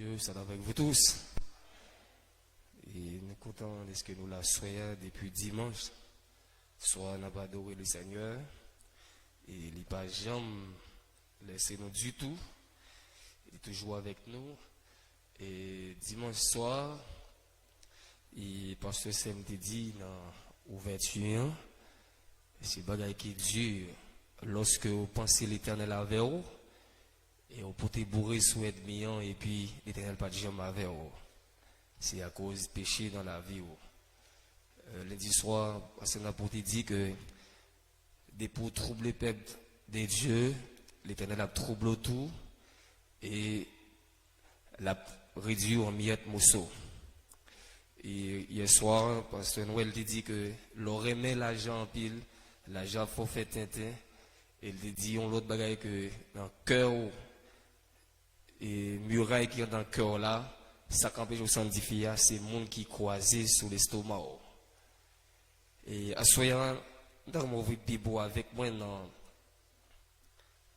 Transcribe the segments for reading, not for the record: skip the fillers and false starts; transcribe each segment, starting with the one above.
Dieu soit avec vous tous. Et nous comptons de ce que nous la soyons depuis dimanche. Soit n'a pas adoré le Seigneur. Et il n'a pas jamais laissé nous du tout. Il est toujours avec nous. Et dimanche soir, et pasteur Sam te dit dans l'ouverture, c'est bagaille qui dure lorsque vous pensez l'Éternel avec vous. Et on peut te bourrer sous ennemi et puis l'Éternel pas de jamais avec vous. C'est à cause du péché dans la vie. Lundi soir, on a pour te dire que des pour troubler le peuple de Dieu, l'Éternel a troublé tout et l'a réduit en miettes morceaux. Et hier soir, pasteur Noël te dit que l'on remet l'argent en pile, l'argent faut faire tintin. Et il te dit on l'autre bagaille que dans le cœur et muraille qui est dans le cœur là, ça qu'empêche au sanctifier, c'est le monde qui croisé sous l'estomac. Et à soyant dans mon Bible avec moi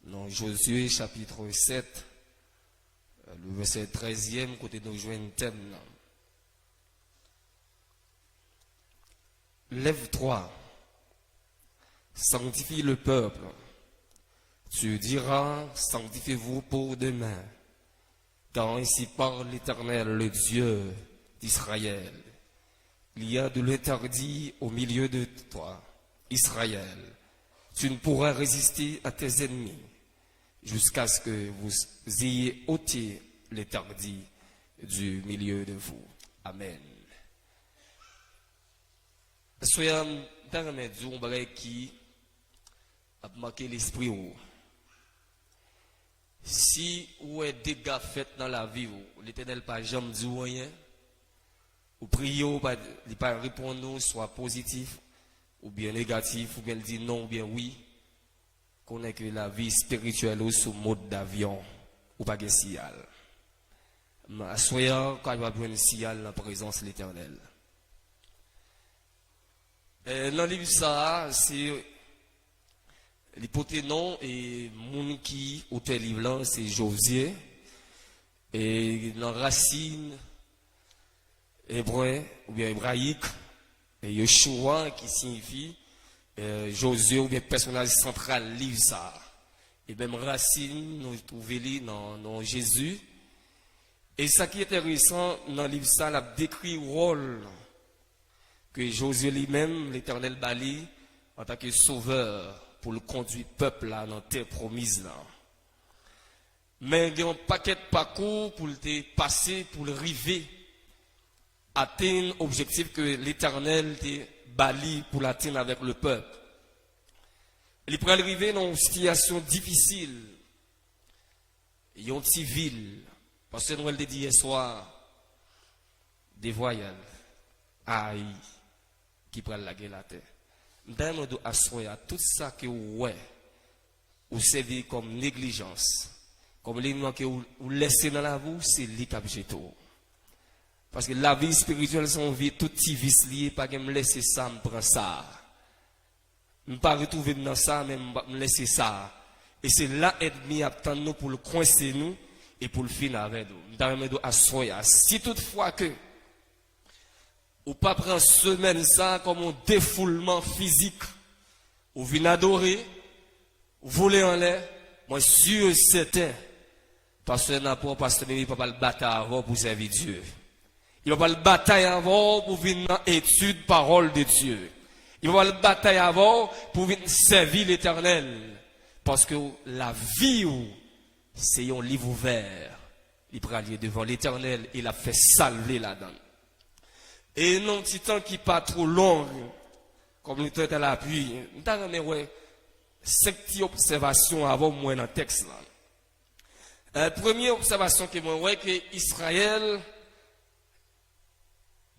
dans Josué chapitre 7, le verset 13e, côté de nous joindre thème là. Lève-toi, sanctifie le peuple. Tu diras, sanctifiez-vous pour demain. Car ainsi parle l'Éternel, le Dieu d'Israël. Il y a de l'interdit au milieu de toi, Israël. Tu ne pourras résister à tes ennemis jusqu'à ce que vous ayez ôté l'interdit du milieu de vous. Amen. Soyons dans un médium qui a marqué l'esprit. Si vous avez des dégâts faits dans la vie, l'Éternel n'a jamais dit rien, ou priez, il n'a pas répondre, soit positif, ou bien négatif, ou bien dit non, ou bien oui, connaît que la vie spirituelle est sous mode d'avion, ou pas de signal. Soyons quand il va avoir un signal dans la présence de l'Éternel. Dans le livre, ça, c'est l'hypothèse non, et mon qui, auteur livre là, c'est Josué. Et dans Racine, hébreu, ou bien hébraïque, et Yeshua, qui signifie Josué, ou bien personnage central, livre ça. Et même Racine, nous trouvons dans Jésus. Et ça qui est intéressant dans le livre, ça, la décrit le rôle que Josué lui-même, l'Éternel Bali, en tant que sauveur, pour le conduire peuple là, dans terre promise là. Mais il y a un paquet de parcours pour le passer, pour le river, atteindre l'objectif que l'Éternel te Bali pour l'atteindre avec le peuple. Il peut arriver dans une situation difficile. Il y a une petite ville, parce que nous avons dit hier soir, des voyelles, aïe, qui prennent la guerre la terre. Nous devons assurer à tout ça que vous servez comme négligence, comme l'élément que vous laissez dans la vie, c'est l'icabjeto. Parce que la vie spirituelle, c'est une vie tout petit vice lié, pas que me laisser ça, me prendre ça. Je ne pas retrouver dans ça, mais me laisser ça. Et c'est là ennemi attend nous pour le coincer nous et pour le finir avec nous. Nous devons assurer. Si toutefois que ou pas prendre semaine ça comme un défoulement physique, ou venir adorer, ou voler en l'air, moi sûr et certain, parce que n'a pas parce que il va pas le bataille avant pour servir Dieu. Il va pas le bataille avant pour venir dans étude parole de Dieu. Il va pas le bataille avant pour venir servir l'Éternel, parce que la vie c'est un livre ouvert. Il prend aller devant l'Éternel, il a fait salver là-dedans. Et non, petit temps qui pas trop long, comme le temps à l'appui, nous avons 5 observations avant moi dans le texte là. Première observation que moi vois que Israël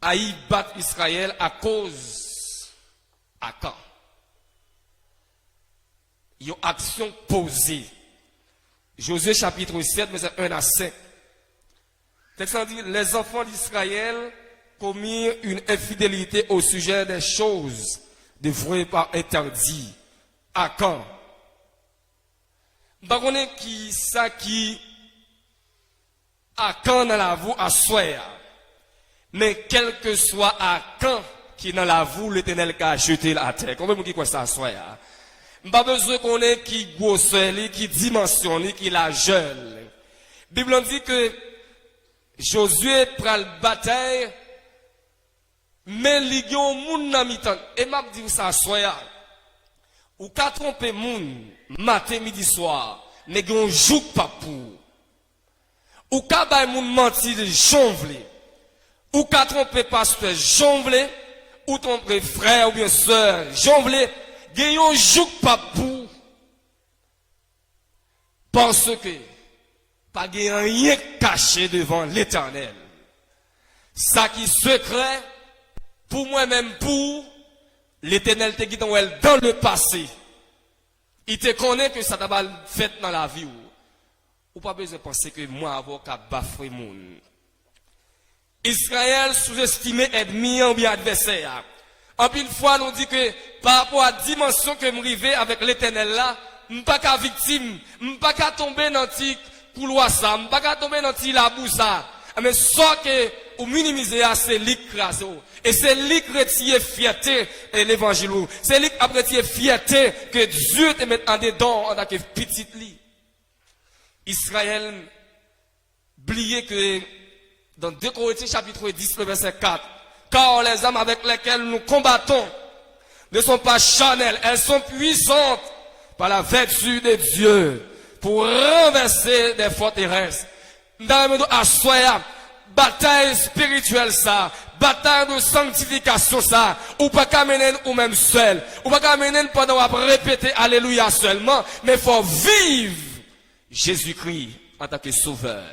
a y battre Israël à cause à quand? Il y a une action posée. Josué chapitre 7, verset 1 à 5. Le texte dit, les enfants d'Israël commirent une infidélité au sujet des choses dévouées par interdit. À quand? Bah, on est qui ça qui à quand dans la voie à soya. Mais quel que soit à quand qui dans la voie, l'Éternel a jeté la terre. Combien de monde qui croit ça à soya? Pas besoin qu'on ait qui grosseur, qui dimension, qui la jeune. La Bible dit que Josué prend la bataille, mais il y a un monde dans mi-temps. Et m'a dit ça soya. Ou qu'à tromper moun, matin, midi, soir, mais il y a un jour pas pour. Ou qu'à bay moun menti de jonvle. Ou qu'à tromper pasteur jonvle, ou tromper frère ou bien sœur jonvle, il y a un jour pas pour. Parce que, pas de rien caché devant l'Éternel. Ça qui secret, pour moi-même, pour l'Éternel te guide dans le passé. Il te connaît que ça t'a fait dans la vie. Ou pas besoin de penser que moi, avocat, bafoué moun. Israël sous-estimé ennemi ou bien adversaire. En une fois, nous dit que par rapport à la dimension que m'rivé avec l'Éternel là, m'pas qu'à victime, m'pas qu'à tomber dans le couloir ça, m'pas qu'à tomber dans le labou ça. Mais ça que ou minimiser c'est l'écrasé. Et c'est lui qui retire fierté l'évangile. C'est lui qui a retiré fierté que Dieu te met en dedans en tant que petite lit. Israël, oubliez que dans 2 Corinthiens chapitre 10, le verset 4, car les âmes avec lesquelles nous combattons ne sont pas charnelles, elles sont puissantes par la vertu de Dieu pour renverser des forteresses. Dans le monde bataille spirituelle ça, bataille de sanctification ça, ou pas qu'à mener ou même seul, ou pas qu'à mener pendant à répéter alléluia seulement, mais faut vivre Jésus-Christ en tant que sauveur.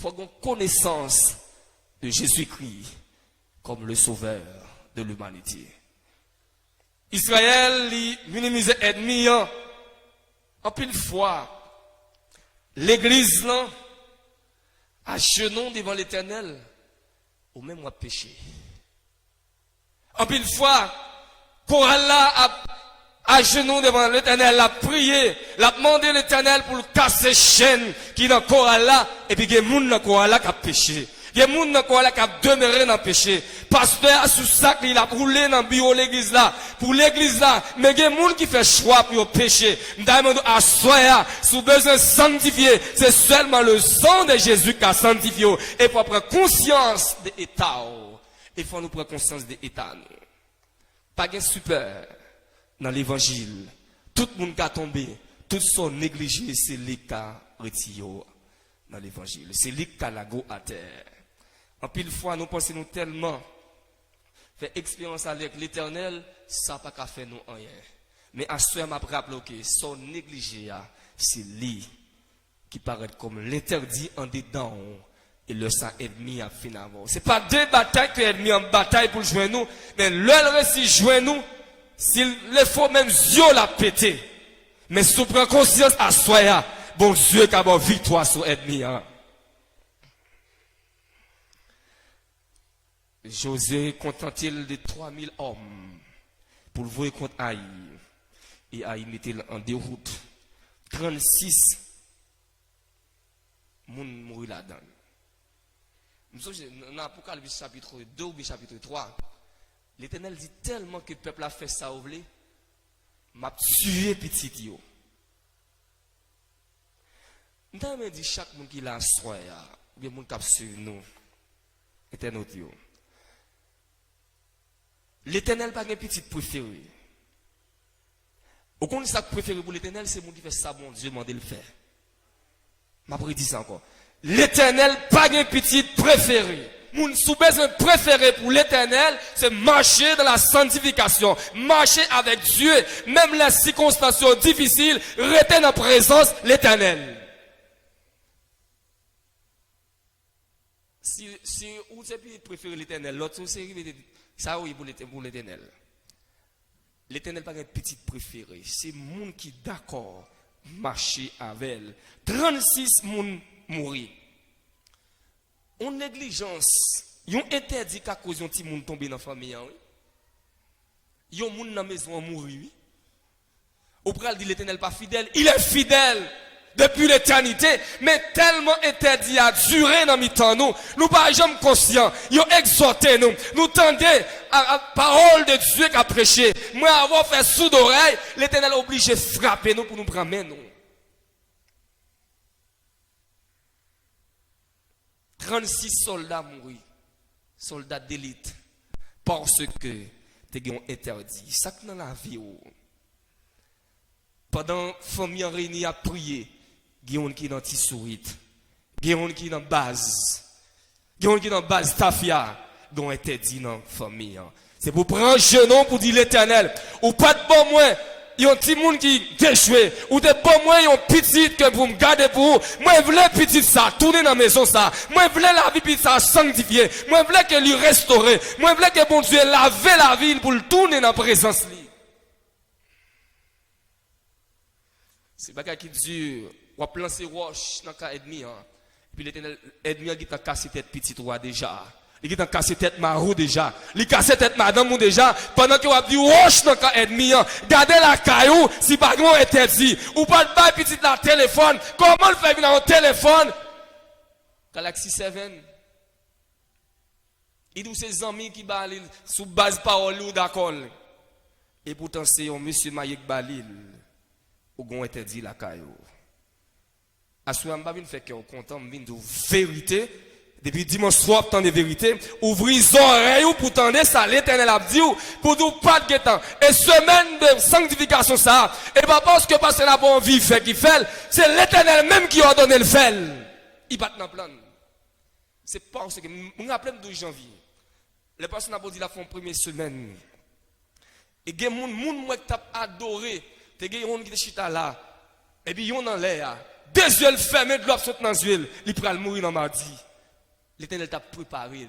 Faut qu'on connaissance de Jésus-Christ comme le sauveur de l'humanité. Israël minimisait ennemi en pile fois. L'église là à genoux devant l'Éternel, ou même moi péché. En pile fois, chorale là à genoux devant l'Éternel, a prié, l'a demandé l'Éternel pour le casser chaîne qui dans chorale là, et puis il y a des gens dans chorale là qui a péché. Il y a des gens dans chorale là qui a demeuré dans le péché. Pasteur a sous sac, il a roulé dans le bureau l'église là, pour l'église là, mais il y a des gens qui font choix pour pécher. Demande à soi, sous besoin de sanctifier, c'est seulement le sang de Jésus qui a sanctifié. Et pour prendre conscience de l'état, il faut nous prendre conscience de l'état. Pas de super dans l'évangile. Tout le monde qui a tombé, tout son négligé, c'est lui qui a retiré dans l'évangile. C'est lui qui a la go à terre. En pile fois, nous pensons tellement faire expérience avec l'Éternel, ça n'a pas qu'à faire nous rien. Mais à ce moment, je me rappelle que son négligé, c'est lui qui paraît comme l'interdit en dedans et le sang ennemi a finalement. Ce n'est pas deux batailles que l'ennemi en bataille pour jouer nous, mais l'heure réussit jouer nous, s'il le faut même Dieu l'a pété. Mais si tu prends conscience à soi, bon Dieu qui a bon victoire sur l'ennemi. José content-il de 3000 hommes pour le voir contre Aïe. Et Aïe mettait en déroute 36 moun mourir là-dedans. Dans l'Apocalypse chapitre 2 ou chapitre 3, l'Éternel dit tellement que le peuple a fait ça, m'a tué petit yo. Nous dit chaque monde qui l'a soya, ou bien monde qui a sur nous, Éternel yo. L'Éternel pas un petit préféré. Au contraire, ça préféré pour l'Éternel, c'est monde qui fait ça, bon Dieu m'a dit le faire. M'a dit ça encore. L'Éternel pas un petit préféré. Mon sous-besoin préféré pour l'Éternel, c'est marcher dans la sanctification, marcher avec Dieu, même les circonstances difficiles, rester en présence de l'Éternel. Si vous préférez l'Éternel, l'autre c'est ça oui pour l'Éternel. L'Éternel pas un petit préféré, c'est monde qui d'accord marcher avec elle. 36 moun mourir. On négligence, yon interdit qu'à cause yon ti moun tomber dans famille oui. Yon moun dans maison mourir oui. Au pral dit l'Éternel pas fidèle, il est fidèle. depuis l'éternité, mais tellement interdit à durer dans mi-temps nous. Nous pas jamais conscients. Ils ont exhorté nous. Nous tendez à parole de Dieu qu'a prêché. Moi, avoir fait sous d'oreille, l'Éternel est obligé de frapper nous pour nous prendre nous. 36 soldats mourus. Soldats d'élite. Parce que tu es interdit. Ça que dans la vie. Pendant que la famille réunie à prier, il y a des gens qui sont dans Tissourite, il y a des gens qui sont dans base, il y a des gens qui sont dans base Tafia, dont interdit dans la famille. C'est pour prendre genou pour dire l'Éternel, ou pas de bon moins, il y a un petit monde qui déchoué, ou de bon moins, il y a un petit que pour me garder pour vous. Moi, je voulais petit ça, tourner dans la maison ça. Moi, je voulais la vie petit ça sanctifier. Moi, je voulais que lui restaurer. Moi, je voulais que bon Dieu lave la ville pour le tourner dans la présence. C'est pas qui dure. On va lancer roche dans le cas ennemi. Puis l'Éternel, ennemi qui t'a cassé tête petit roi déjà. Il t'a cassé tête marou déjà. Il cassé tête madame déjà. Pendant que on a dit roche dans le cas ennemi. Gardez la caillou si pas grand interdit. Ou pas de bail petit dans le téléphone. Comment le faire venir dans le téléphone? Galaxy 7. Il dit ses amis qui balent sous base parole ou d'accord. Et pourtant c'est un monsieur Mayek Balil. Ou gon interdit la caillou. Assoua m'a vinn fait que content m'vinn de vérité depuis dimanche soir tant de vérité, ouvrez les oreilles pour tendre ça l'Éternel a dit pour nous pas de temps. Et semaine de sanctification ça, et pas parce que pasteur n'a pas envie fait qu'il fait, c'est l'Éternel même qui a ordonné le faire. Il bat dans plan. C'est parce que me rappelle 12 janvier. Les pasteurs n'a pas dit la font première semaine. Et il y a des gens qui t'a adoré. Te gen yon qui te chita là et puis yon dans l'air deux yeux fermés de l'eau saute dans l'huile il pral mourir dans mardi l'Éternel t'a préparé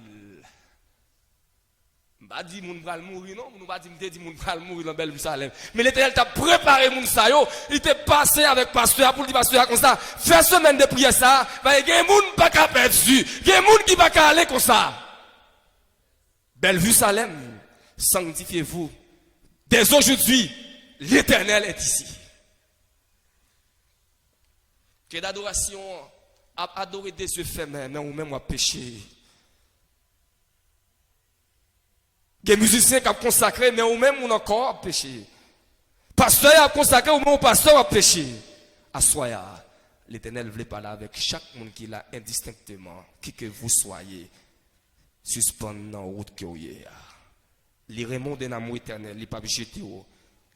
pas dit moun pral mourir non nous pas dit m'te dit moun pral mourir dans Belle Salem mais l'Éternel t'a préparé moun sa yo il t'est passé avec pasteur pour dire pasteur comme ça faire semaine de prière ça va gen moun pas ka perdu gen moun qui pas ka aller comme ça Belle Salem sanctifiez-vous dès aujourd'hui. L'Éternel est ici. Que d'adoration a adoré des yeux fermés, mais ou même a péché. Des musiciens qui ont consacré, mais ou même on encore péché. Pasteur a consacré, ou même pasteur a péché. Assoya, l'Éternel voulait parler avec chaque monde qui l'a indistinctement, qui que vous soyez, suspendant dans la route que vous êtes. Les remontes d'un amour éternel, les pas jeter.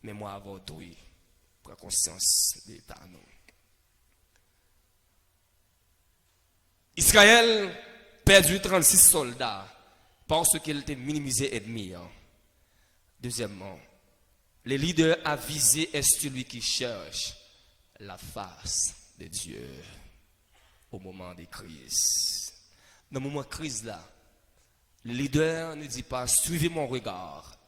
Mais moi, avant tout, pour conscience de l'État. Israël perdu 36 soldats parce qu'il était minimisé ennemi. Deuxièmement, le leader avisé est celui qui cherche la face de Dieu au moment des crises. Dans le moment de crise là, le leader ne dit pas suivez mon regard.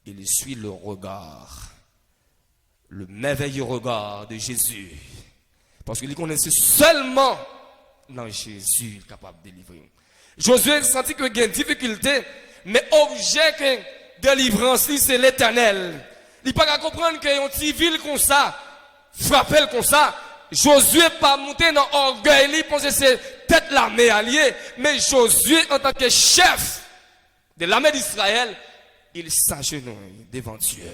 Il suit le regard, le merveilleux regard de Jésus. Parce qu'il connaissait seulement dans Jésus capable de délivrer. Josué sentit qu'il y a une difficulté, mais objet de délivrance, c'est l'Éternel. Il n'a pas qu'à comprendre qu'il y a une petite ville comme ça, frapper comme ça. Josué pas monté dans l'orgueil, il pensait que c'est peut-être l'armée alliée, mais Josué en tant que chef de l'armée d'Israël, il s'agenouille devant Dieu.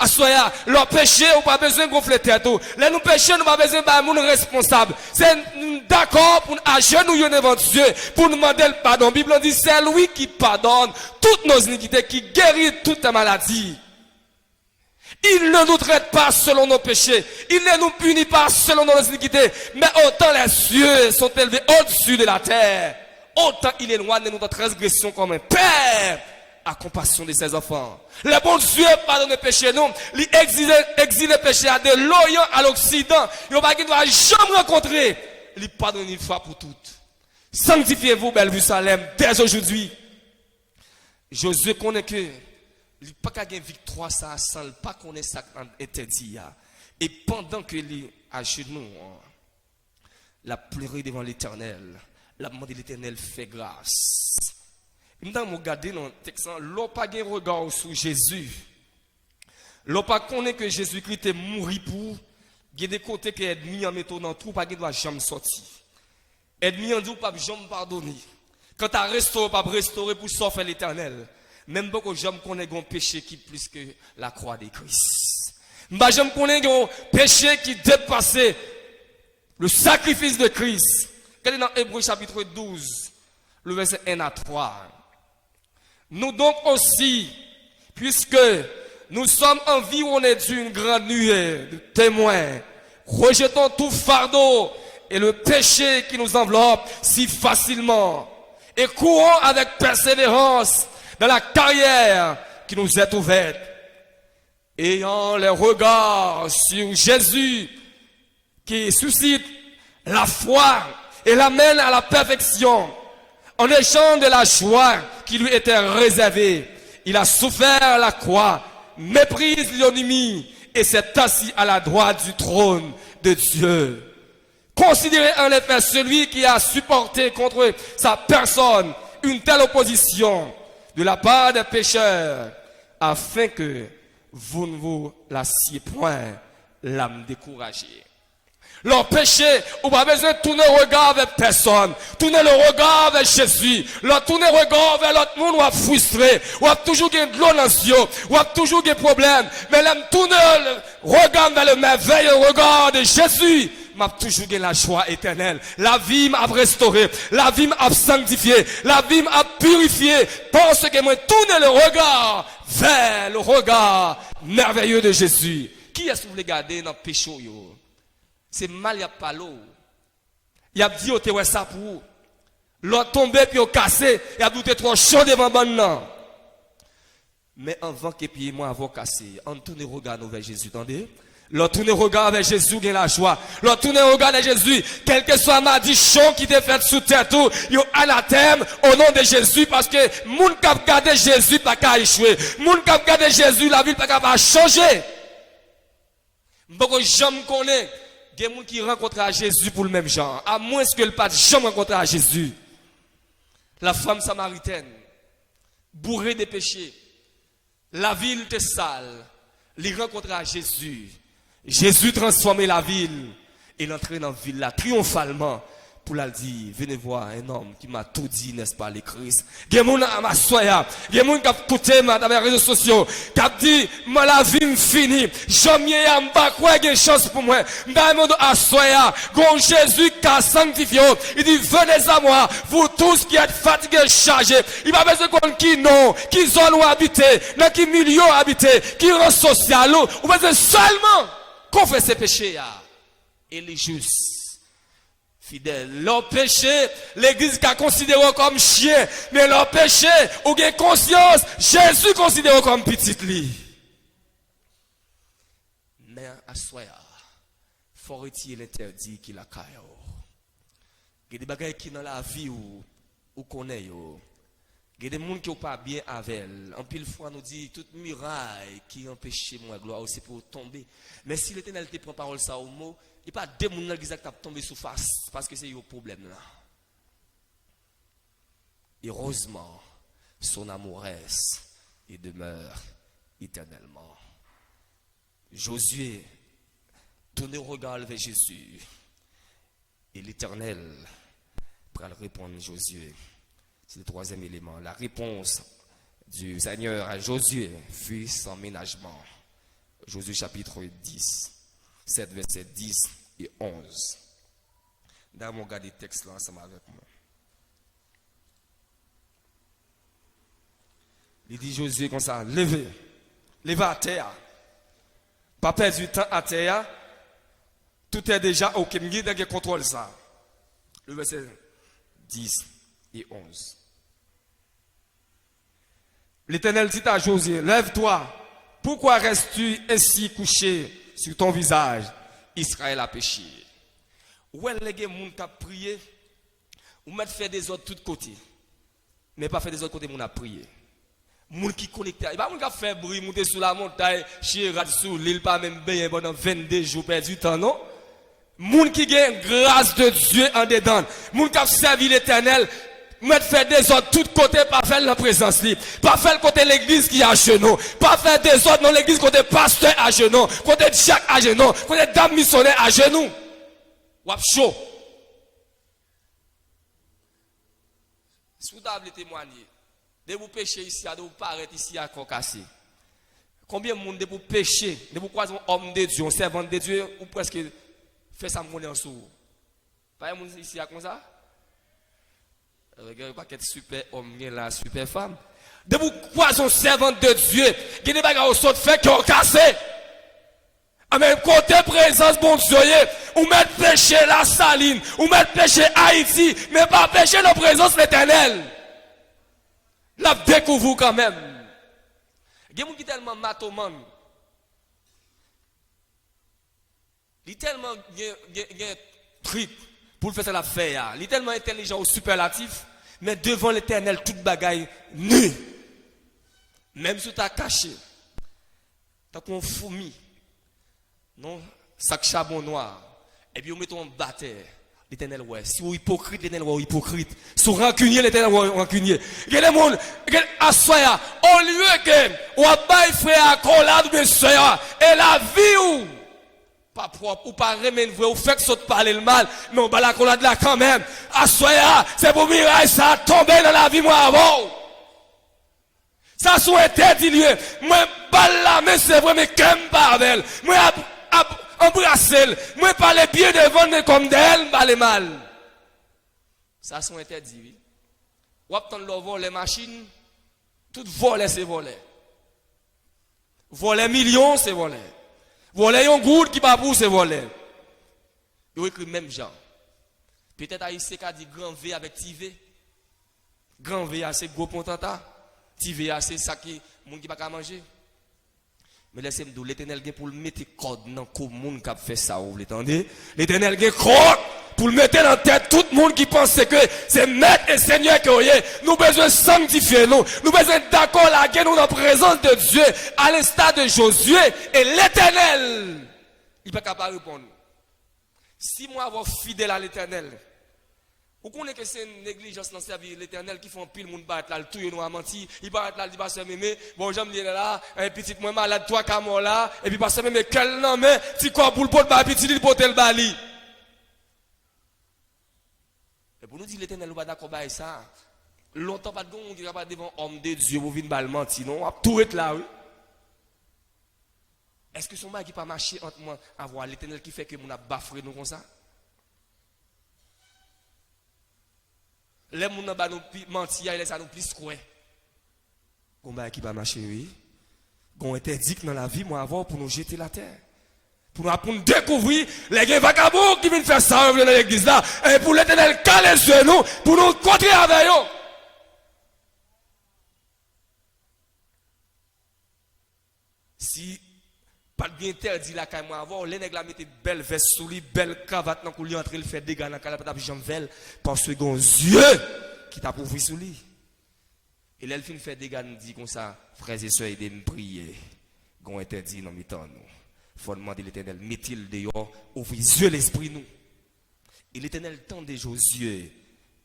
Assoya, leur péché, on n'a pas besoin de gonfler tête. Là, nous péchons, nous n'avons pas besoin de monde responsable. C'est d'accord pour nous agenouiller devant Dieu, pour nous demander le pardon. La Bible dit, c'est lui qui pardonne toutes nos iniquités, qui guérit toutes les maladies. Il ne nous traite pas selon nos péchés. Il ne nous punit pas selon nos iniquités. Mais autant les cieux sont élevés au-dessus de la terre, autant il éloigne de notre transgression comme un père a compassion de ses enfants. Le bon Dieu pardonne les péchés, nous. Il exile les péchés de l'Orient à l'Occident. Il ne va jamais rencontrer. Il pardonne une fois pour toutes. Sanctifiez-vous, Belle Salem, dès aujourd'hui. Josué connaît que il n'y a pas qu'à gagner victoire, ça, sans pas connaître ça interdit. Et pendant que il à genoux, la pleurer devant l'Éternel, la demande de l'Éternel fait grâce. Maintenant, je regarde dans le texte, l'on pas de regard sur Jésus. L'on pas connaît que Jésus-Christ est mort pour, il y a des côtés que l'ennemi en mettant dans tout, pas qu'il doit jamais sortir. L'ennemi en dit pas jamais pardonner. Quand tu as restauré, pas restaurer pour sauver l'éternel. Même beaucoup de gens connaissent un péché qui est plus que la croix de Christ. Bah, je connais un péché qui dépasse le sacrifice de Christ. Quand dans Hébreux chapitre 12, le verset 1 à 3. Nous donc aussi, puisque nous sommes environnés d'une grande nuée de témoins, rejetons tout fardeau et le péché qui nous enveloppe si facilement et courons avec persévérance dans la carrière qui nous est ouverte. Ayant les regards sur Jésus qui suscite la foi et l'amène à la perfection. En échange de la joie qui lui était réservée, il a souffert la croix, méprise l'ennemi et s'est assis à la droite du trône de Dieu. Considérez en effet celui qui a supporté contre sa personne une telle opposition de la part des pécheurs, afin que vous ne vous lassiez point l'âme découragée. Leur péché, ou pas besoin de tourner le regard vers personne. Tourner le regard vers Jésus. Leur tourner le regard vers l'autre monde, ou à frustré, ou à toujours gagner de l'eau dans les yeux, ou à toujours gagner problème. Mais là, tourner le regard vers le merveilleux regard de Jésus. M'a toujours gagné la joie éternelle. La vie m'a restauré. La vie m'a sanctifié. La vie m'a purifié. Parce que moi, tourner le regard vers le regard merveilleux de Jésus. Qui est-ce que vous voulez garder dans le péché? C'est mal, il n'y a pas l'eau. Il a dit, tu ça pour vous. L'autre tombé, puis au cassé, il a douté trop chaud devant bon. Mais avant que puis moi avoir cassé, on tourne le regard vers Jésus, attendez. L'autre tourne le regard vers Jésus, il y a la joie. L'autre tourne le regard vers Jésus, quel que soit malédiction qui t'est faite sous terre, tout, il y a anathème au nom de Jésus, parce que moun qui a gardé Jésus, pas qu'à échouer. Moun qui a gardé Jésus, la vie pas qu'à changer. Beaucoup de gens me connaissent. Il y a des gens qui rencontrent à Jésus pour le même genre. À moins que le pas jamais rencontré à Jésus. La femme samaritaine, bourrée de péchés. La ville était sale. Il rencontre à Jésus. Jésus transformait la ville. Et il entrait dans la ville là triomphalement. Pour la dire, venez voir un homme qui m'a tout dit, n'est-ce pas, les Christ. Il y a des gens à ma soya. Il y a des gens qui ont écouté dans les réseaux sociaux. Qui ont dit, moi la vie me finit. Jamais il n'y a pas de chance pour moi. Je suis à soya. Quand Jésus qui a sanctifié, il dit, venez à moi, vous tous qui êtes fatigués, chargés. Il va besoin de qui non, qui zone où habiter, dans qui milieu habiter, qui rend social. Ou besoin seulement confesser péché. Et les justes. Fidèle. Leur péché, l'église qu'a considéré comme chien, mais leur péché, ou bien conscience, Jésus considéré comme petite lit. Mais à soi, faut retirer l'interdit qu'il a caillé. Il y a des bagages qui dans la vie ou connaît yo. Il y a des gens qui n'ont pas bien avec elle. En pile fois, nous dit toute muraille qui empêche moi gloire aussi pour tomber. Mais si l'Éternel te prend parole ça au mot, il n'y a pas deux personnes qui sont tombés sous face parce que c'est un problème là. Heureusement, son amour reste et demeure éternellement. Josué tourne le regard vers Jésus et l'Éternel pour répondre à Josué. C'est le troisième élément. La réponse du Seigneur à Josué fut sans ménagement. Josué chapitre 10, 7 versets 10 et 11. D'ailleurs, on regarde les textes là ensemble avec moi. Il dit Josué comme ça, levez à terre. Pas perdre du temps à terre. Tout est déjà ok. Je vais contrôle ça. Le verset 10 et 11. L'Éternel dit à Josué, lève-toi. Pourquoi restes-tu ainsi couché sur ton visage? Israël a péché. Où est-ce que les gens qui ont prié? Ou mettre faire des autres de tous côtés. Mais pas faire des autres côtés, on a prié. Moun qui connecté, il va moun qui fait bruit, monter sur la montagne, chier sur l'île, pas même bien pendant 22 jours perdu temps, non? Moun qui gagne grâce de Dieu en dedans. Moun qui a servi l'Éternel mettre faire des ordres tout côté, pas faire la présence libre, pas faire le côté l'église qui est à genoux, pas faire des ordres dans l'église côté pasteur à genoux, côté Jacques à genoux, côté dame missionnaire à genoux. Wap chaud. Si vous avez témoigné, de vous pécher ici, de vous paraître ici à Concassé. Combien de monde de vous pécher, de vous croiser un homme de Dieu, un servant de Dieu, ou presque fait ça monnaie en sous. Pas un monde ici à comme ça? Regardez pas quel super homme là, super femme. De vous croiser un servant de Dieu, qui n'est pas au saut de fait qui ont cassé. À même côté présence, bon Dieu, ou mettre péché la saline, ou mettre péché Haïti, mais pas péché la présence de l'Éternel. La découvre quand même. Il y a des gens qui sont tellement matoman. Il est tellement truc pour faire la faire. Il est tellement intelligent au superlatif, mais devant l'Éternel, toute bagaille nue. Même si tu as caché, tu as qu'on fourmi. Non, sac charbon noir. Et puis on met en bataille. L'Éternel, ouais. Si vous hypocrite, l'Éternel, ouais, hypocrite. Si vous rancunier, l'Éternel, ouais, rancunier. Il y a des gens, assoya, au lieu que, ou à bail frère à collade, ou bien soya, et la vie ou, pas propre, ou pas remen vrai, ou fait que saute parler le mal, mais on bat la collade là quand même. Assoya, c'est pour miraille, ça a tombé dans la vie, moi, avant. Ça soit interdit, lieu. Moi, balle là, mais c'est vrai, mais qu'aime barbel. Moi, embrasser, moi parler bien devant mais comme d'elle, parler mal. Ça sont interdits, oui. Ou attendre le vol les machines, tout voler c'est voler. Voler millions c'est voler. Voler un gourde qui pas pour c'est voler. Ils écrit même genre. Peut-être Haïtien qui a dit grand V avec petit V. Grand V c'est gros pontata. Petit V c'est ça qui monde qui pas qu'à manger. Mais laissez-moi dire, l'Éternel pour le mettre code dans le monde qui a fait ça, vous l'entendez? L'Éternel code pour le mettre dans la tête tout le monde qui pense que c'est maître et seigneur qui est. Nous besoin de sanctifier nous. Nous besoin d'accord là, nous dans la présence de Dieu, à l'instar de Josué et l'Éternel. Il peut pas répondre. Si moi avoir fidèle à l'Éternel, vous connaissez que c'est une négligence dans servir l'Éternel qui font pile monde battre là, le tout nous a menti, il bat là, il dit pas se mémé, bon j'aime dire là, un petit moi malade toi comme là, et puis pas se mémé quel nom mais si quoi pour le pot ba petit il potel bali. Et pour nous dire l'Éternel pas d'accord avec ça. Longtemps pas de gon qui pas devant homme de Dieu pour venir bal menti non, a tout être là oui. Est-ce que son bail qui pas marcher entre moi avoir l'Éternel qui fait que mon a bafoué nous comme ça? Les gens qui nous mentir, ils laissent nous plus quoi. Combat qui va marcher, oui. Qu'on interdit dans la vie, moi, avant, pour nous jeter la terre. Pour nous découvrir les vagabonds qui viennent faire ça dans l'église là. Et pour l'Éternel caler sur nous, pour nous contrer avec eux. Si pas bien interdit la caille moi avant, les nègres la mettaient belle veste sous lui, belle cravate dans coulis entre le fait dégâts dans la pas jambe velle parce que gon yeux qui t'a pourvu sous lui. Et là, le film fait dégâts nous dit comme ça, frères et sœurs, aidez-nous prier. Gon interdit dans mi-temps nous. Faut demander l'Éternel, mettez-le dehors, ouvrez yeux l'esprit nous. Et l'Éternel tend des Josué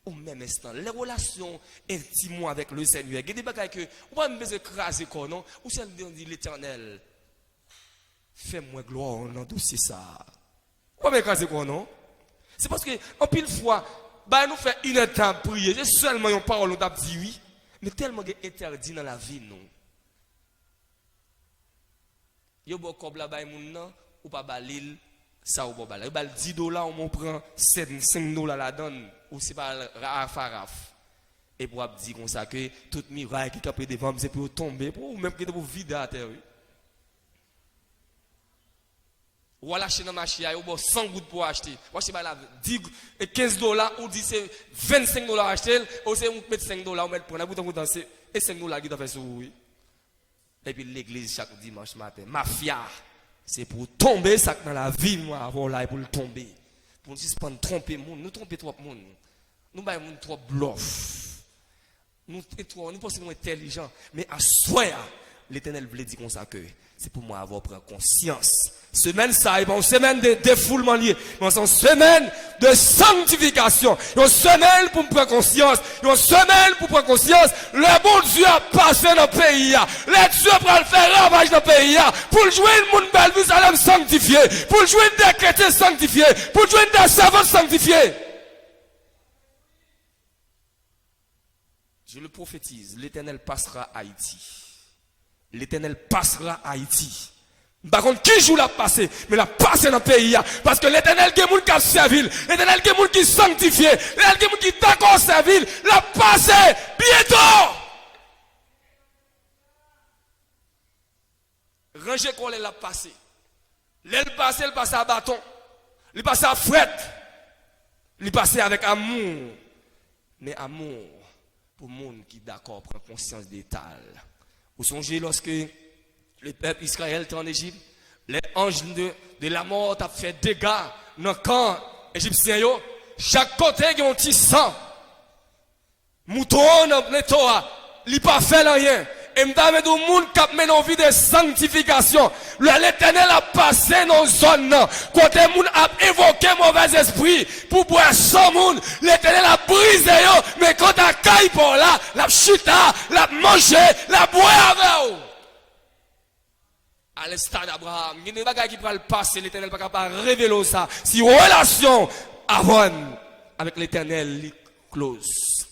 au même instant, les relations intimes avec le Seigneur. Il y a des bagages que on va me besoin écraser quoi non, ou c'est dit l'Éternel. Fais-moi gloire dans le dossier ça. Pourquoi m'écraser quoi non? C'est parce que en pile fois, bah nous fait une temps prier, c'est seulement une parole on t'a dit oui, mais tellement interdit dans la vie non. Yo bon comme là bah moun nan ou pas balil ça ou bon balil. Bal $10 on prend $5 la donne ou c'est pas raf. Et pour dire comme ça que toute miraille qui capé devant c'est pour tomber pour même que pour vider à terre. Ou à lâcher dans ma chia, ou bon 100 gouttes pour acheter. Moi, je sais pas là, $15, ou dit c'est $25 acheter, ou c'est mettre $5, ou mettre pour la bouton danser, et $5 qui doit faire sur oui. Et puis l'église chaque dimanche matin, mafia, c'est pour tomber ça dans la vie, moi, avant là, pour le tomber. Pour nous suspendre, tromper monde, nous tromper trop monde. Nous baillons trop bluff. Nous pensons que nous sommes intelligents, mais à soi, l'Éternel voulait dire comme ça que c'est pour moi avoir pris conscience Semaine ça, et bon, semaine de défoulement lié. Mais c'est une semaine de sanctification. Une semaine pour prendre conscience. Une semaine pour prendre conscience. Le bon Dieu a passé dans le pays. Le Dieu pour le faire ravage dans le pays. Pour jouer le monde belle Salem sanctifié. Pour jouer des chrétiens sanctifiés. Pour jouer des servants sanctifiés. Je le prophétise. L'Éternel passera à Haïti. L'Éternel passera à Haïti. Par contre, qui joue la passé? Mais la passé dans le pays. Parce que l'Éternel qui est moun qui a servi. L'Éternel qui est moun qui sanctifié. L'Éternel qui est moun qui d'accord servi. La passé bientôt. Ranger qu'on l'a passé. L'aile passé, il passe à bâton. Il passe à fret. Il passe avec amour. Mais amour pour le monde qui d'accord prend conscience d'état. Vous songez lorsque le peuple Israël était en Égypte, les anges de la mort ont fait dégâts dans le camp égyptien. Chaque côté, il y a un petit sang. Mouton dans le toit, il n'a pas fait rien. Et m'dame du monde qui a mené une vie de sanctification. L'Éternel a passé dans une zone. Côté monde a évoqué mauvais esprit pour boire sans monde. L'Éternel a brisé yo. Mais quand a caille pour là, la chita, la mangé, la boire avec eux. À l'instar d'Abraham, il y a des bagages qui peuvent le passer. L'Éternel n'est pas capable de révéler ça. Si relation avant avec l'Éternel est close,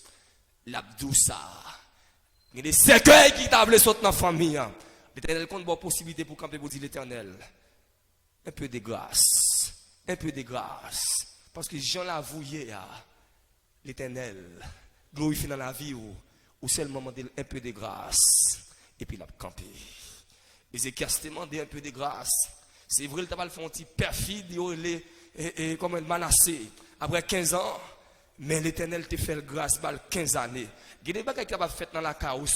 l'abdoussa. Il y a des cercueils qui t'avaient sauté dans la famille. L'Éternel compte bonne possibilité pour camper pour dire l'Éternel. Un peu de grâce. Un peu de grâce. Parce que Jean l'a avoué, l'Éternel glorifie dans la vie ou seulement demander un peu de grâce. Et puis il a campé. Ézéchias a demandé un peu de grâce. C'est vrai, il a fait un petit perfide, et comme un Manassé. Après 15 ans, mais l'Éternel te fait grâce par 15 années. Il y a des choses qui sont faites dans la chaos.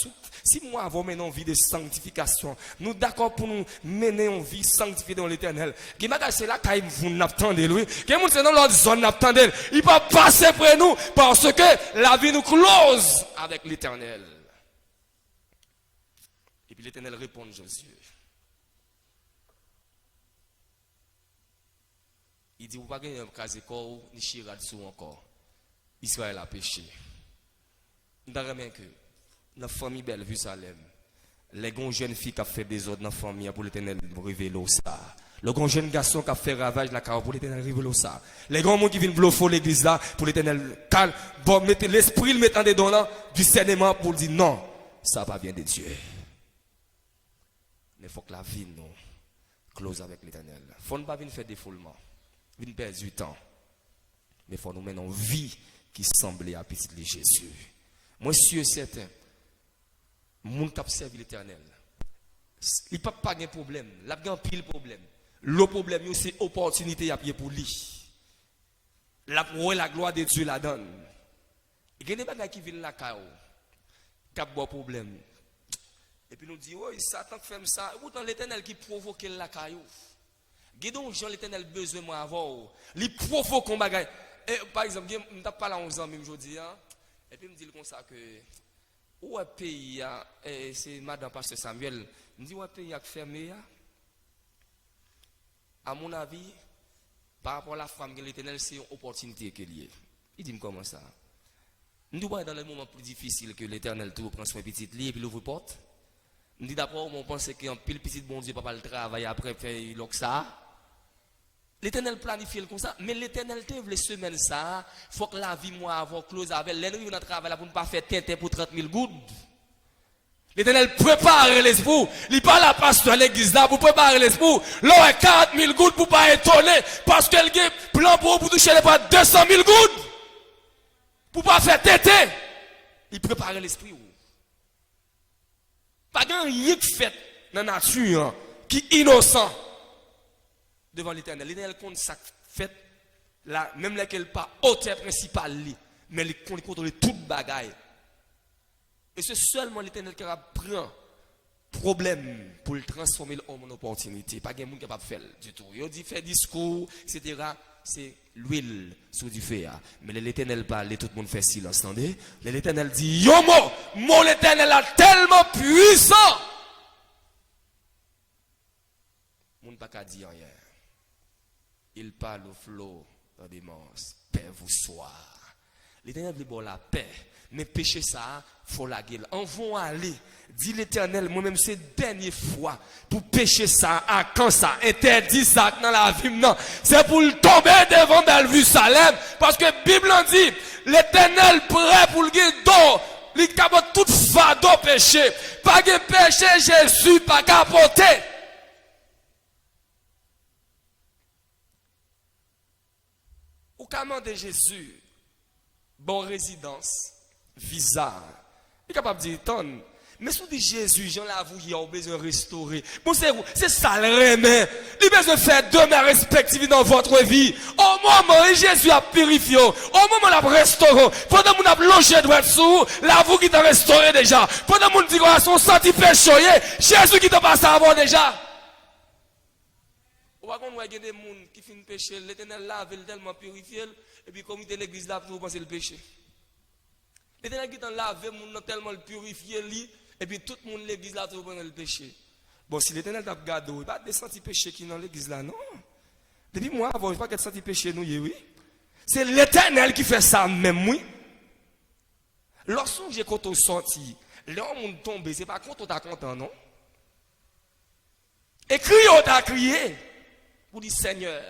Si moi, avons mené une vie de sanctification, nous d'accord pour nous mener une vie sanctifiée dans l'Éternel. Il y a des choses là qui vous n'attendez lui. Il y a des choses dans l'autre zone n'attendez. Il va passer près nous parce que la vie nous close avec l'Éternel. Et puis l'Éternel répond à Josué. Il dit, vous ne pouvez pas gagner un casé-corps ni chirade sous encore. Israël a péché. Nous avons que dans la famille Bellevue Salem, les jeunes filles qui ont fait des ordres dans la famille pour l'Éternel révéler ça. Les jeunes garçons qui ont fait ravage la carrière pour l'Éternel révéler ça. Les gens qui viennent bluffer l'église là pour l'Éternel calme. Bon, mettez l'esprit, le mettant dedans là, du discernement pour dire non, ça va bien de Dieu. Mais il faut que la vie nous close avec l'Éternel. Il ne faut pas venir faire défoulement. Venir perdre du temps. Mais il faut nous mener en vie qui semblait à petit de Jésus. Moi, je suis certain, le monde qui a servi l'Éternel, il n'y a pas de problème. Il y a un pile problème. Le problème, c'est l'opportunité à pied pour lui. La gloire de Dieu la donne. Il y a des gens qui viennent là, qui ont un problème. Et puis nous disons, oh, Satan fait ça. Autant l'Éternel qui provoque la caillou. Il y a des gens l'Éternel besoin de moi avant. Il provoque un bagage. Par exemple, je ne pas là 11 ans même aujourd'hui. Et puis, je me dis comme ça que, où est le pays, c'est Madame Pasteur Samuel, je me dis, où est le pays qui est fermé, à mon avis, par rapport à la femme de l'Éternel, c'est une opportunité qu'il y a. Il dit, comment ça? Je me dis, dans les moments plus difficiles que l'Éternel prend son petit lit et puis l'ouvre porte. Je me dis, d'abord, on pense qu'un pile petit bon Dieu, papa le travail après faire ça. L'Éternel planifie comme ça, mais l'Éternel te veut les semaines ça, il faut que la vie moi avant close avec l'ennemi dans travail pour ne pas faire tenter pour 30 000 gouttes. L'Éternel prépare l'esprit, il parle à pasteur à l'église là pour préparer l'esprit. Là 40 000 gouttes pour pas étonner parce qu'elle a plan pour toucher les pas 200 000 gouttes. Pour pas faire tenter, il prépare l'esprit. Pas rien qui fait dans la nature qui est innocent. Devant l'Éternel. L'Éternel compte ça fait là, même là qu'elle pas auteur principal mais il compte contrôler toute bagaille. Et c'est seulement l'Éternel qui prend problème pour le transformer l'homme en opportunité. Pas quelqu'un qui est capable de faire du tout. Il dit faire discours, etc. C'est l'huile sur du feu. Mais l'Éternel parle, tout le monde fait silence. Entendez? L'Éternel dit, yo mon l'Éternel est tellement puissant. Moun pas qu'à dire rien. Il parle au flot dans des monstres. Paix vous soit. L'Éternel veut bon la paix. Mais péché ça, faut la gueule. En vont aller. Dit l'Éternel, moi-même c'est dernière fois pour pécher ça, à quand ça, interdit ça dans la vie, non. C'est pour le tomber devant Bellevue Salem. Parce que la Bible en dit, l'Éternel prêt pour le guider. Il capote tout fardeau péché. Pas de péché, Jésus, pas capoter. Ou comment de Jésus, bon résidence, visa. Il est capable de dire, tonne. Mais si on dit Jésus, j'en l'avoue, il a besoin de restaurer. Bon, c'est ça le remède. Il a besoin de faire deux mains respectives dans votre vie. Au moment où Jésus a purifié, au moment où il a restauré, pendant qu'on a logé droit dessous, l'avoue qui t'a restauré déjà. Pendant qu'on dit qu'on a son senti péché, Jésus qui t'a passé avant déjà. Ou qu'on voit des gens qui finissent péché, l'Éternel lave tellement purifié, et puis comme il était l'église là, pour penser le péché. L'Éternel qui t'a lavé, tellement le purifié, et puis tout le monde l'église là, pour penser le péché. Bon, si l'Éternel t'a gardé, il n'y a pas de senti péché qui dans l'église là, non. Depuis moi, avant, je ne pas de senti péché, nous, oui. C'est l'Éternel qui fait ça, même, oui. Lorsque j'ai quand on sorti, l'homme tombé, c'est pas quand on t'a content, non. Et crier, on t'a crié. Pour dire, Seigneur,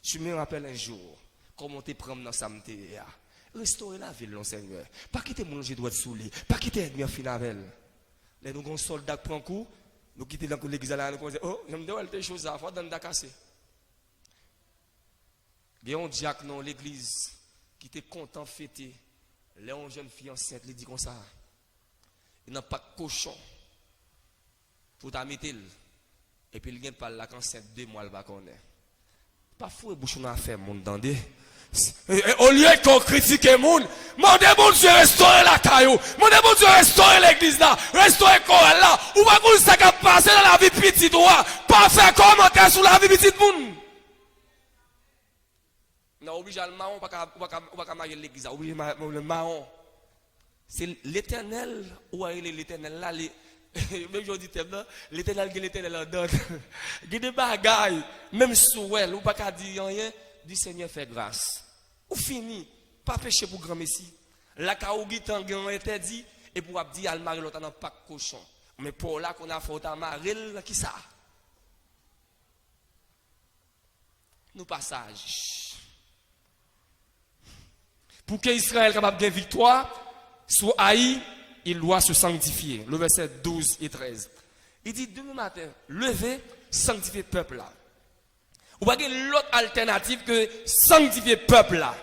je me rappelle un jour, comment tu prends dans sa mté. Restaurer la ville, non, Seigneur. Pas quitter mon j'ai droit de souler. Pas quitter l'ennemi en finavel. Les nous, soldats qui prennent coup, nous quitter l'église là, nous disons, oh, j'aime bien des choses à faire dans le cassé. Il y a un diacre dans l'église qui était content de fêter. Les jeunes filles enceintes, il dit comme ça. Il n'a pas de cochon pour t'amettre. Et puis il vient par là quand c'est 2 mois, il va connaître. Pas fou et bouchon à faire, mon dandé. Au lieu qu'on critique le monde, demandez bon Dieu restaurer la caillou, demandez bon Dieu restaurer l'église là, restaurer le corps là, ou pas qu'on ça qui a passé dans la vie petite, pas faire commentaire sur la vie petite monde. Non, obligé le marron, pas qu'à marier l'église, obligé le marron. C'est l'Éternel, ou l'Éternel là, même je dis l'Éternel qui l'Éternel en donne. Il y a des bagailles, même sous elle, ou pas qu'à dire rien, du Seigneur fait grâce. Ou fini, pas péché pour grand messie. La caougi tant grand interdit, et pour dire al mari l'autre n'a pas cochon. Mais pour là qu'on a fait à maril, qui ça? Nous passage. Pour que Israël capable de victoire, sur Haï, il doit se sanctifier. Le verset 12 et 13. Il dit demain matin, levez, sanctifiez le peuple là. Ou pas l'autre alternative que sanctifier le peuple là.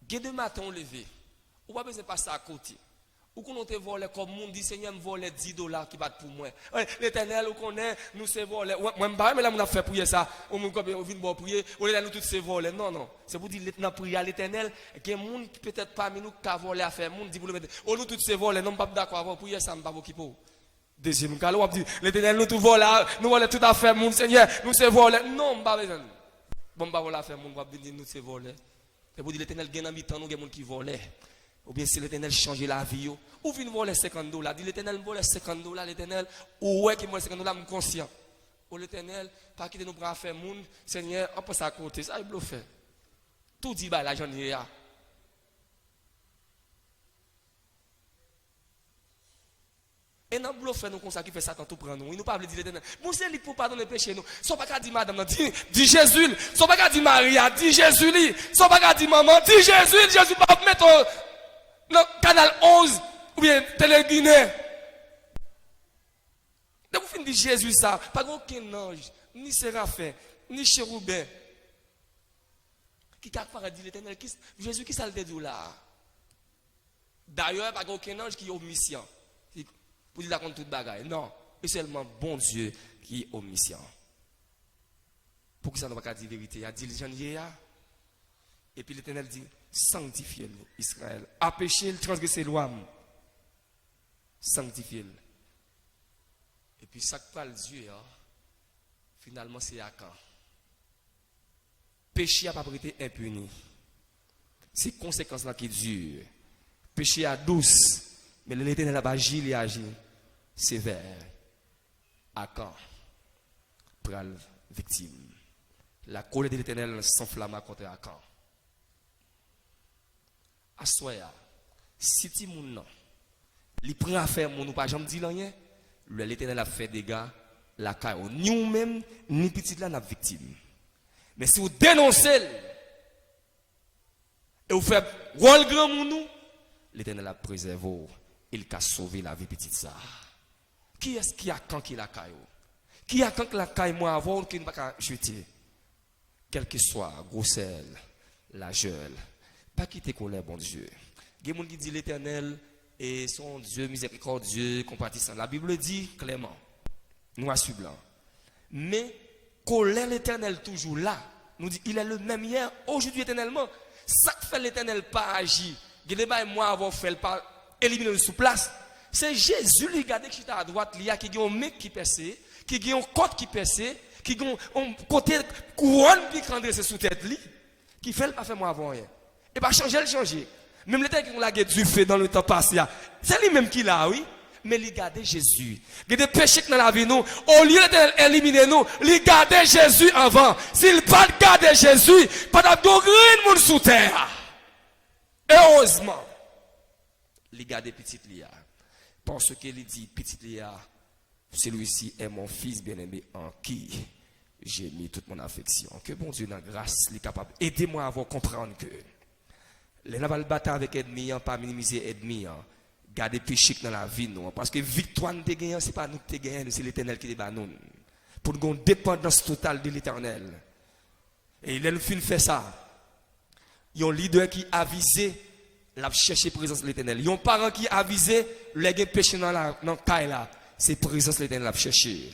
Demain matin, levé. Ou pas besoin de passer à côté. Ou qu'on te vole comme monde dit Seigneur me vole $10 qui battent pour moi. L'Éternel ou connaît nous c'est volé. Moi me pas mais là on a fait prier ça. On vient bon prier, on est là nous tous c'est volé. Non. C'est pour dire l'Éternel prier à l'Éternel que monde peut-être parmi nous qui a volé à faire monde dit pour le mettre. On nous tous c'est volé, non pas d'accord avoir prier ça me pas qui pour. Deuxième cas, on dit l'Éternel nous tout volé, nous volé tout à faire monde Seigneur, nous c'est volé. Non, pas besoin. Bon pas voler à faire monde va dire nous c'est volé. C'est pour dire l'Éternel gagne en mi-temps nous gagne monde qui volait. Ou bien si l'Éternel change la vie, ou vient voler $50, dit l'Éternel me vole $50, l'Éternel, ou ouais qui me vole $50, je suis conscient. Ou l'Éternel, pas quitter nous pour faire monde, Seigneur, on passe à côté, ça il bluffé. Tout dit, bah, la j'en ai. Et non, bluffé nous comme ça qui fait Satan tout prendre nous. Il nous pas dire l'Éternel. Bon, c'est lui pour pardonner péché nous. Soit pas qu'à dire madame, dit Jésus, soit pas qu'à dire Maria, dit Jésus, soit pas qu'à dire maman, dit Jésus, Jésus pas mettre dans canal 11 ou bien Télé Guinée. Donc vous finissez de Jésus ça, pas aucun ange, ni séraphin, ni chérubin. Qui a dit l'Éternel, Jésus qui ça le dit là. D'ailleurs, pas aucun ange qui est omniscient. Pour dire contre toute bagaille. Non, c'est seulement bon Dieu qui est omniscient. Pour que ça ne va pas dire la vérité, il a dit les gens. Et puis l'Éternel dit, sanctifiez-le, Israël. A péché, transgressé loi. Sanctifiez-le. Et puis ça que parle Dieu, finalement c'est à quand. Péché n'a pas été impuni. C'est conséquence là qui dure. Péché à douce, mais l'Éternel a agi, il a agi sévère. À quand? pral victime. La colère de l'Éternel s'enflamma contre Akan. Assoya, si ti moun nan, li prend affaire moun ou pas jamais dit rien, l'Éternel a fait des dégâts la caille. Ni ou même ni petit là n'a victime. Mais si vous dénoncez et vous faites rôle grand moun, l'Éternel a préservé, il a sauvé la vie petite ça. Qui est-ce qui a quand qui la caille? Qui a quand la caille moi avant qui ne va pas jeter? Quel que soit grosselle, la jeune, pas quitter colère bon Dieu. Il y a des gens qui disent l'Éternel est son Dieu miséricordieux, compatissant. La Bible dit clairement, noir sur blanc. Mais colère l'Éternel toujours là. Nous dit il est le même hier, aujourd'hui éternellement. Ça fait l'Éternel pas agir. Il y a des moi avant fait pas éliminer sous place. C'est Jésus qui regarde qui est à droite, il y a qui a un mec qui perce, qui a un côte qui perce, qui a un côté couronne qui crandre sous tête li, qui fait pas faire moi avant rien. Et pas changer le changer. Même les temps qui ont la guerre du feu dans le temps passé, c'est lui même qui l'a, oui. Mais il garde Jésus. Il y a des péchés dans la vie, nous. Au lieu d'éliminer nous, il garde Jésus avant. S'il pas garde Jésus, pas de monde sous terre. Heureusement, il garde petite Lia. Parce qu'il dit, petite Lia, celui-ci est mon fils bien-aimé en qui j'ai mis toute mon affection. Que bon Dieu, dans la grâce, il est capable. Aidez-moi à comprendre que les navals battre avec ennemi, pas minimiser ennemi, garder péché dans la vie, non. Parce que victoire nous gagnons, ce n'est pas nous qui gagnons, c'est l'Éternel qui débat nous. Pour nous une dépendance totale de l'Éternel. Et il a fait ça. Il y a un leader qui a avisé la chercher la présence de l'Éternel. Il y a un parent qui a avisé les péché dans le cas là. C'est la présence de l'Éternel à chercher.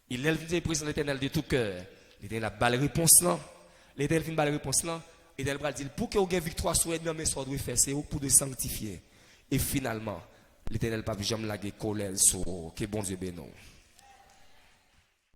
Il a la présence de l'Éternel de tout cœur. L'Éternel a balle réponse là. L'Éternel fait une balle réponse là. Et elle va dire, pour que vous ayez victoire sur l'ennemi, mais ça doit faire, c'est pour de sanctifier. Et finalement, l'Éternel ne va jamais la colère sur que bon Dieu bénisse.